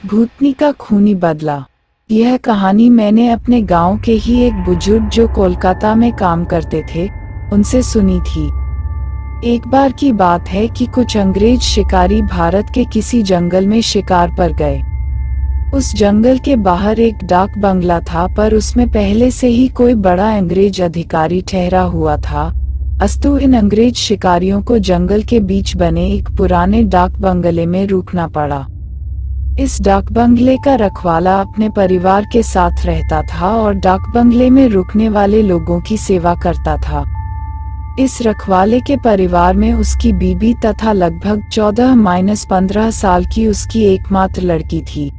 भूतनी का खूनी बदला। यह कहानी मैंने अपने गांव के ही एक बुजुर्ग जो कोलकाता में काम करते थे उनसे सुनी थी। एक बार की बात है कि कुछ अंग्रेज शिकारी भारत के किसी जंगल में शिकार पर गए। उस जंगल के बाहर एक डाक बंगला था, पर उसमें पहले से ही कोई बड़ा अंग्रेज अधिकारी ठहरा हुआ था। अस्तु इन अंग्रेज शिकारियों को जंगल के बीच बने एक पुराने डाक बंगले में रुकना पड़ा। इस डाक बंगले का रखवाला अपने परिवार के साथ रहता था और डाक बंगले में रुकने वाले लोगों की सेवा करता था। इस रखवाले के परिवार में उसकी बीबी तथा लगभग 14-15 साल की उसकी एकमात्र लड़की थी।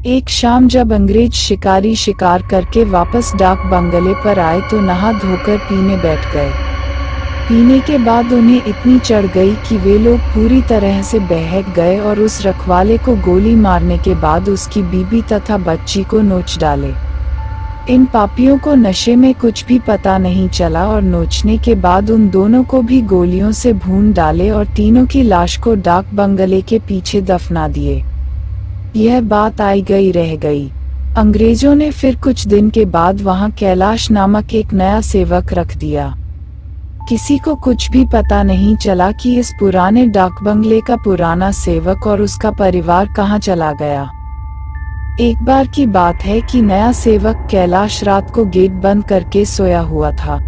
एक शाम जब अंग्रेज शिकारी शिकार करके वापस डाक बंगले पर आए तो नहा धोकर पीने बैठ गए। पीने के बाद उन्हें इतनी चढ़ गई कि वे लोग पूरी तरह से बहक गए और उस रखवाले को गोली मारने के बाद उसकी बीबी तथा बच्ची को नोच डाले। इन पापियों को नशे में कुछ भी पता नहीं चला और नोचने के बाद उन दोनों को भी गोलियों से भून डाले और तीनों की लाश को डाक बंगले के पीछे दफना दिए। यह बात आई गई रह गई। अंग्रेजों ने फिर कुछ दिन के बाद वहां कैलाश नामक एक नया सेवक रख दिया। किसी को कुछ भी पता नहीं चला कि इस पुराने डाक बंगले का पुराना सेवक और उसका परिवार कहाँ चला गया। एक बार की बात है कि नया सेवक कैलाश रात को गेट बंद करके सोया हुआ था।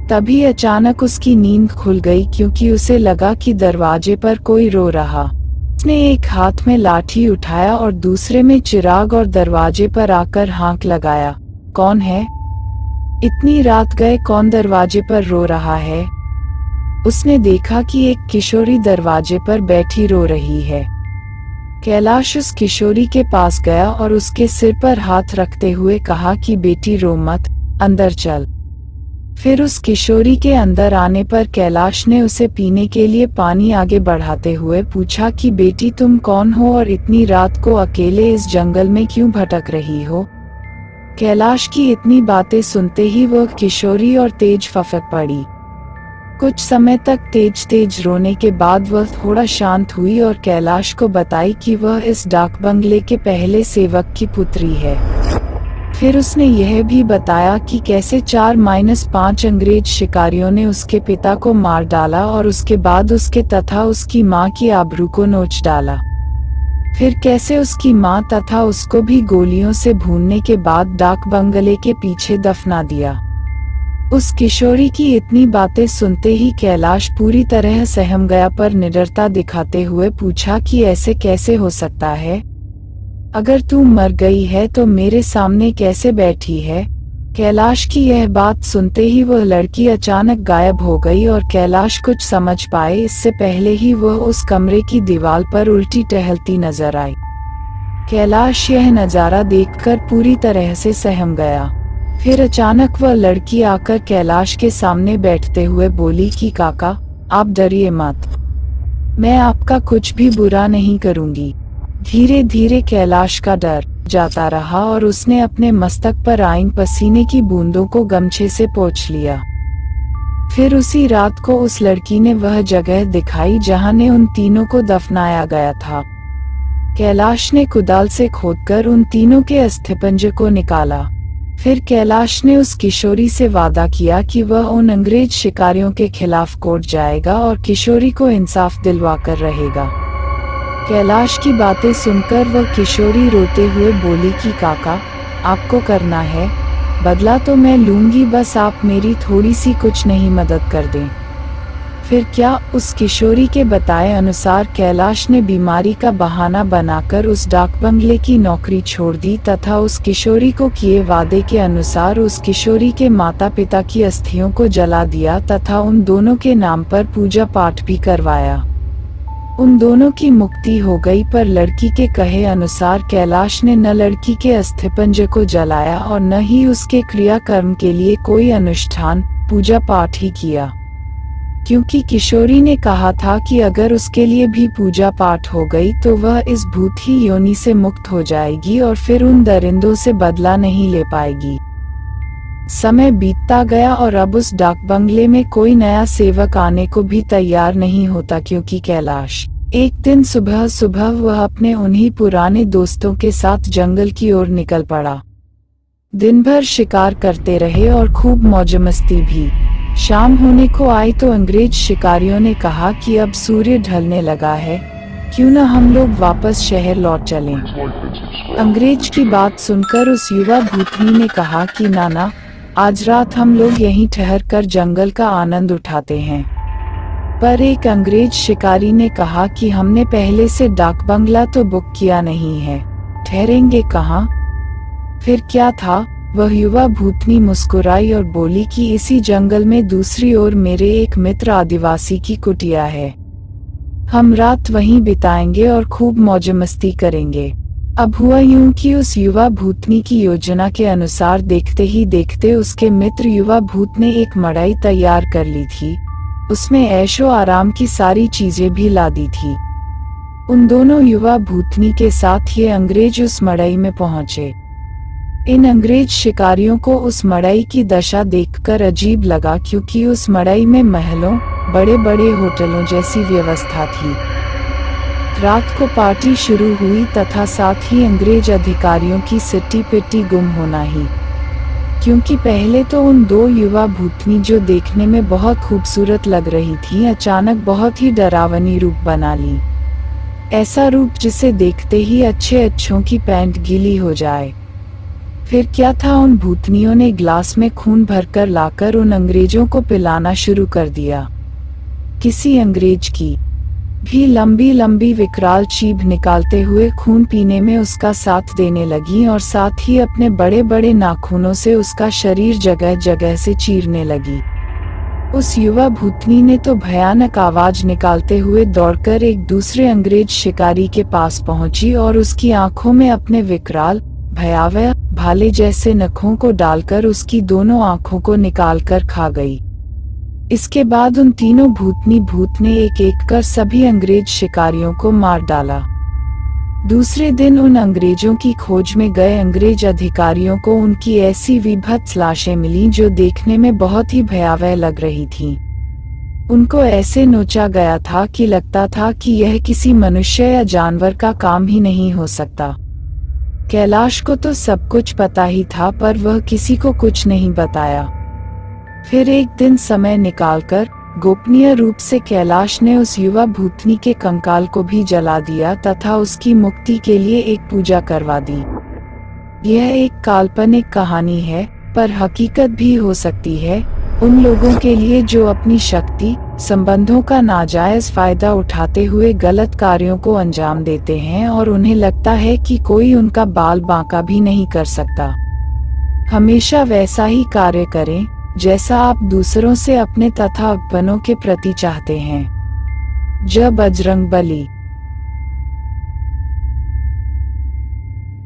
तभी अचानक उसकी नींद खुल गई क्योंकि उसे लगा कि दरवाजे पर कोई रो रहा। उसने एक हाथ में लाठी उठाया और दूसरे में चिराग और दरवाजे पर आकर हांक लगाया, कौन है? इतनी रात गए कौन दरवाजे पर रो रहा है? उसने देखा कि एक किशोरी दरवाजे पर बैठी रो रही है। कैलाश उस किशोरी के पास गया और उसके सिर पर हाथ रखते हुए कहा कि बेटी रो मत, अंदर चल। फिर उस किशोरी के अंदर आने पर कैलाश ने उसे पीने के लिए पानी आगे बढ़ाते हुए पूछा कि बेटी तुम कौन हो और इतनी रात को अकेले इस जंगल में क्यों भटक रही हो? कैलाश की इतनी बातें सुनते ही वह किशोरी और तेज फफक पड़ी। कुछ समय तक तेज तेज रोने के बाद वह थोड़ा शांत हुई और कैलाश को बताई कि वह इस डाक बंगले के पहले सेवक की पुत्री है। फिर उसने यह भी बताया कि कैसे 4-5 अंग्रेज शिकारियों ने उसके पिता को मार डाला और उसके बाद उसके तथा उसकी मां की आबरू को नोच डाला। फिर कैसे उसकी मां तथा उसको भी गोलियों से भूनने के बाद डाक बंगले के पीछे दफना दिया। उस किशोरी की इतनी बातें सुनते ही कैलाश पूरी तरह सहम गया, पर निडरता दिखाते हुए पूछा कि ऐसे कैसे हो सकता है? अगर तू मर गई है तो मेरे सामने कैसे बैठी है? कैलाश की यह बात सुनते ही वह लड़की अचानक गायब हो गई और कैलाश कुछ समझ पाए इससे पहले ही वह उस कमरे की दीवार पर उल्टी टहलती नजर आई। कैलाश यह नजारा देखकर पूरी तरह से सहम गया। फिर अचानक वह लड़की आकर कैलाश के सामने बैठते हुए बोली कि काका, आप डरिए मत, मैं आपका कुछ भी बुरा नहीं करूंगी। धीरे धीरे कैलाश का डर जाता रहा और उसने अपने मस्तक पर आईं पसीने की बूंदों को गमछे से पोंछ लिया। फिर उसी रात को उस लड़की ने वह जगह दिखाई जहां ने उन तीनों को दफनाया गया था। कैलाश ने कुदाल से खोदकर उन तीनों के अस्थिपंजर को निकाला। फिर कैलाश ने उस किशोरी से वादा किया कि वह उन अंग्रेज शिकारियों के खिलाफ कोर्ट जाएगा और किशोरी को इंसाफ दिलवाकर रहेगा। कैलाश की बातें सुनकर वह किशोरी रोते हुए बोली कि काका, आपको करना है बदला तो मैं लूंगी, बस आप मेरी थोड़ी सी कुछ नहीं मदद कर दें। फिर क्या? उस किशोरी के बताए अनुसार कैलाश ने बीमारी का बहाना बनाकर उस डाक बंगले की नौकरी छोड़ दी तथा उस किशोरी को किए वादे के अनुसार उस किशोरी के माता पिता की अस्थियों को जला दिया तथा उन दोनों के नाम पर पूजा पाठ भी करवाया। उन दोनों की मुक्ति हो गई, पर लड़की के कहे अनुसार कैलाश ने न लड़की के अस्थिपंजर को जलाया और न ही उसके क्रियाकर्म के लिए कोई अनुष्ठान पूजा पाठ ही किया, क्योंकि किशोरी ने कहा था कि अगर उसके लिए भी पूजा पाठ हो गई तो वह इस भूत ही योनि से मुक्त हो जाएगी और फिर उन दरिंदों से बदला नहीं ले पाएगी। समय बीतता गया और अब उस डाक बंगले में कोई नया सेवक आने को भी तैयार नहीं होता, क्योंकि कैलाश एक दिन सुबह सुबह वह अपने उन्हीं पुराने दोस्तों के साथ जंगल की ओर निकल पड़ा। दिन भर शिकार करते रहे और खूब मौज मस्ती भी। शाम होने को आई तो अंग्रेज शिकारियों ने कहा कि अब सूर्य ढलने लगा है, क्यों न हम लोग वापस शहर लौट चलें। अंग्रेज की बात सुनकर उस युवा भूतनी ने कहा कि नाना, आज रात हम लोग यहीं ठहर कर जंगल का आनंद उठाते हैं। पर एक अंग्रेज शिकारी ने कहा कि हमने पहले से डाक बंगला तो बुक किया नहीं है, ठहरेंगे कहाँ? फिर क्या था? वह युवा भूतनी मुस्कुराई और बोली कि इसी जंगल में दूसरी ओर मेरे एक मित्र आदिवासी की कुटिया है, हम रात वहीं बिताएंगे और खूब मौज मस्ती करेंगे। अब हुआ यूं कि उस युवा भूतनी की योजना के अनुसार देखते ही देखते उसके मित्र युवा भूत ने एक मड़ाई तैयार कर ली थी। उसमें ऐशो आराम की सारी चीजें भी ला दी थी। उन दोनों युवा भूतनी के साथ ये अंग्रेज उस मड़ाई में पहुंचे। इन अंग्रेज शिकारियों को उस मड़ाई की दशा देखकर अजीब लगा, क्योंकि उस मड़ाई में महलों, बड़े बड़े होटलों जैसी व्यवस्था थी। रात को पार्टी शुरू हुई तथा साथ ही अंग्रेज अधिकारियों की सिट्टी पिट्टी गुम होना ही। क्योंकि पहले तो उन दो युवा भूतनी जो देखने में बहुत खूबसूरत लग रही थी, अचानक बहुत ही डरावनी रूप बना ली। ऐसा रूप जिसे देखते ही अच्छे अच्छों की पैंट गीली हो जाए। फिर क्या था, उन भूतनियों ने ग्लास में खून भरकर लाकर उन अंग्रेजों को पिलाना शुरू कर दिया। किसी अंग्रेज की भी लंबी लंबी विकराल जीभ निकालते हुए खून पीने में उसका साथ देने लगी और साथ ही अपने बड़े बड़े नाखूनों से उसका शरीर जगह जगह से चीरने लगी। उस युवा भूतनी ने तो भयानक आवाज निकालते हुए दौड़कर एक दूसरे अंग्रेज शिकारी के पास पहुंची और उसकी आंखों में अपने विकराल, भयावह, भाले जैसे नखों को डालकर उसकी दोनों आंखों को निकालकर खा गई। इसके बाद उन तीनों भूतनी भूत ने एक एक कर सभी अंग्रेज शिकारियों को मार डाला। दूसरे दिन उन अंग्रेजों की खोज में गए अंग्रेज अधिकारियों को उनकी ऐसी विभत्स लाशें मिली जो देखने में बहुत ही भयावह लग रही थीं। उनको ऐसे नोचा गया था कि लगता था कि यह किसी मनुष्य या जानवर का काम ही नहीं हो सकता। कैलाश को तो सब कुछ पता ही था, पर वह किसी को कुछ नहीं बताया। फिर एक दिन समय निकालकर गोपनीय रूप से कैलाश ने उस युवा भूतनी के कंकाल को भी जला दिया तथा उसकी मुक्ति के लिए एक पूजा करवा दी। यह एक काल्पनिक कहानी है, पर हकीकत भी हो सकती है उन लोगों के लिए जो अपनी शक्ति, संबंधों का नाजायज फायदा उठाते हुए गलत कार्यों को अंजाम देते हैं और उन्हें लगता है कि कोई उनका बाल बांका भी नहीं कर सकता। हमेशा वैसा ही कार्य करें जैसा आप दूसरों से अपने तथा अपनों के प्रति चाहते हैं। जय बजरंग बली।